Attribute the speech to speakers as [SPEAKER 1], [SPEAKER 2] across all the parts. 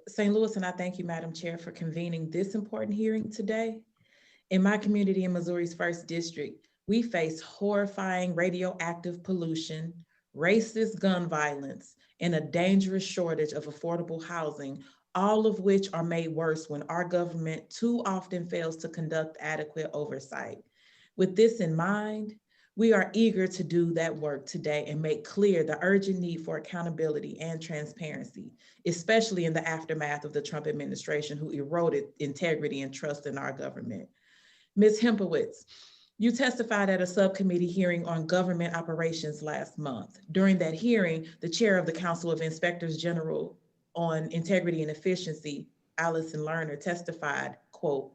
[SPEAKER 1] St. Louis, and I thank you, Madam Chair, for convening this important hearing today. In my community in Missouri's first district, we face horrifying radioactive pollution, racist gun violence, and a dangerous shortage of affordable housing, all of which are made worse when our government too often fails to conduct adequate oversight. With this in mind, we are eager to do that work today and make clear the urgent need for accountability and transparency, especially in the aftermath of the Trump administration, who eroded integrity and trust in our government. Ms. Hempowitz, you testified at a subcommittee hearing on government operations last month. During that hearing, the chair of the Council of Inspectors General on Integrity and Efficiency, Allison Lerner, testified, quote,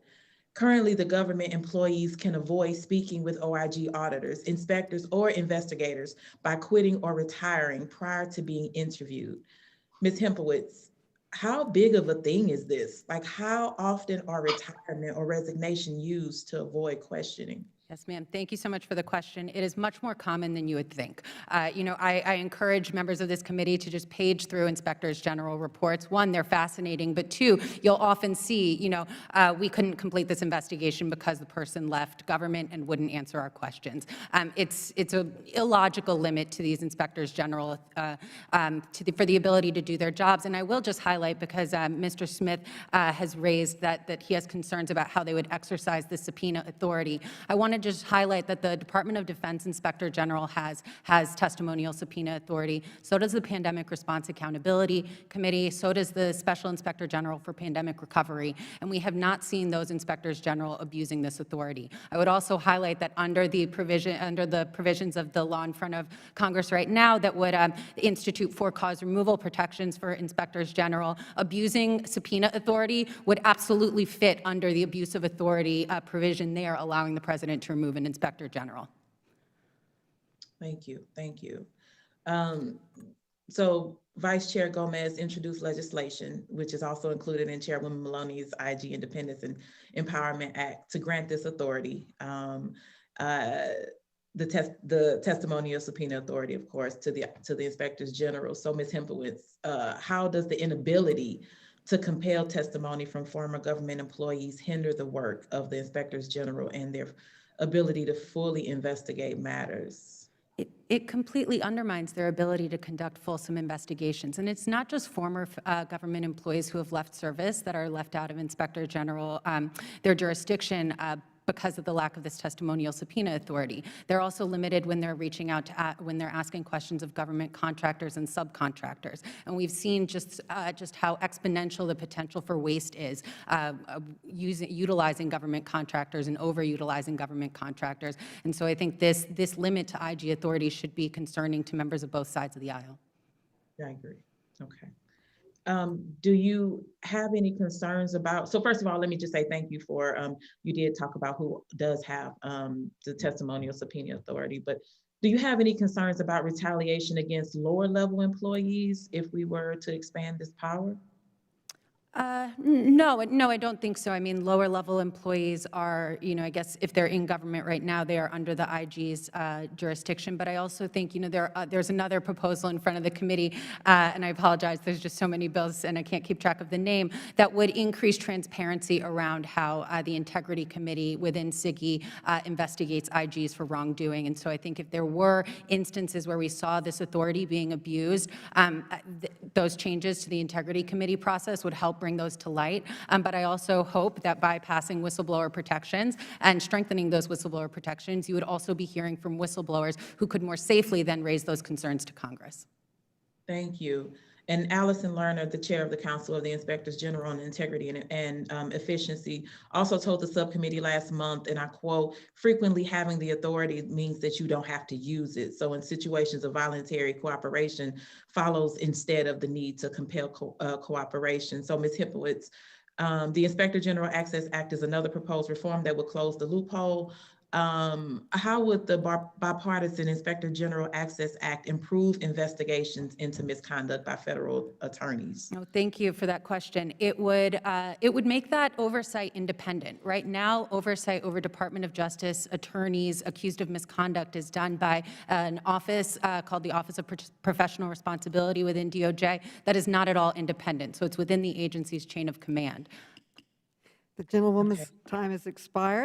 [SPEAKER 1] currently, the government employees can avoid speaking with OIG auditors, inspectors, or investigators by quitting or retiring prior to being interviewed. Ms. Hempowitz, how big of a thing is this? Like, how often are retirement or resignation used to avoid questioning?
[SPEAKER 2] Yes, ma'am. Thank you so much for the question. It is much more common than you would think. I encourage members of this committee to just page through inspectors general reports. One, they're fascinating, but two, you'll often see, we couldn't complete this investigation because the person left government and wouldn't answer our questions. It's an illogical limit to these inspectors general for the ability to do their jobs. And I will just highlight, because Mr. Smith has raised that he has concerns about how they would exercise the subpoena authority. I want to just highlight that the Department of Defense Inspector General has testimonial subpoena authority. So does the Pandemic Response Accountability Committee. So does the Special Inspector General for Pandemic Recovery. And we have not seen those inspectors general abusing this authority. I would also highlight that under the provisions of the law in front of Congress right now that would institute for-cause removal protections for inspectors general, abusing subpoena authority would absolutely fit under the abuse of authority provision there, allowing the president to remove an inspector general.
[SPEAKER 1] Thank you. Thank you. So Vice Chair Gomez introduced legislation, which is also included in Chairwoman Maloney's IG Independence and Empowerment Act, to grant this authority. The testimonial subpoena authority, of course, to the inspectors general. So Ms. Hempowitz, how does the inability to compel testimony from former government employees hinder the work of the inspectors general and their ability to fully investigate matters?
[SPEAKER 2] It completely undermines their ability to conduct fulsome investigations. And it's not just former government employees who have left service that are left out of inspector general, their jurisdiction, because of the lack of this testimonial subpoena authority. They're also limited when they're reaching out to, when they're asking questions of government contractors and subcontractors. And we've seen just how exponential the potential for waste is, utilizing government contractors and overutilizing government contractors. And so I think this limit to IG authority should be concerning to members of both sides of the aisle.
[SPEAKER 1] I agree. Okay. Do you have any concerns about, so first of all, let me just say thank you for, you did talk about who does have the testimonial subpoena authority, but do you have any concerns about retaliation against lower level employees if we were to expand this power?
[SPEAKER 2] No, I don't think so. I mean, lower level employees are, I guess if they're in government right now, they are under the IG's jurisdiction. But I also think, there's another proposal in front of the committee, and I apologize, there's just so many bills and I can't keep track of the name, that would increase transparency around how the Integrity Committee within SIGI investigates IGs for wrongdoing. And so I think if there were instances where we saw this authority being abused, those changes to the Integrity Committee process would help bring those to light. But I also hope that by passing whistleblower protections and strengthening those whistleblower protections, you would also be hearing from whistleblowers who could more safely then raise those concerns to Congress.
[SPEAKER 1] Thank you. And Allison Lerner, the chair of the Council of the Inspectors General on Integrity and Efficiency, also told the subcommittee last month, and I quote, frequently having the authority means that you don't have to use it. So in situations of voluntary cooperation follows instead of the need to compel cooperation. So Ms. Hipowitz, the Inspector General Access Act is another proposed reform that would close the loophole How would the Bipartisan Inspector General Access Act improve investigations into misconduct by federal attorneys?
[SPEAKER 2] Oh, thank you for that question. It would make that oversight independent. Right now, oversight over Department of Justice attorneys accused of misconduct is done by an office called the Office of Professional Responsibility within DOJ that is not at all independent. So it's within the agency's chain of command.
[SPEAKER 3] The gentlewoman's time has expired.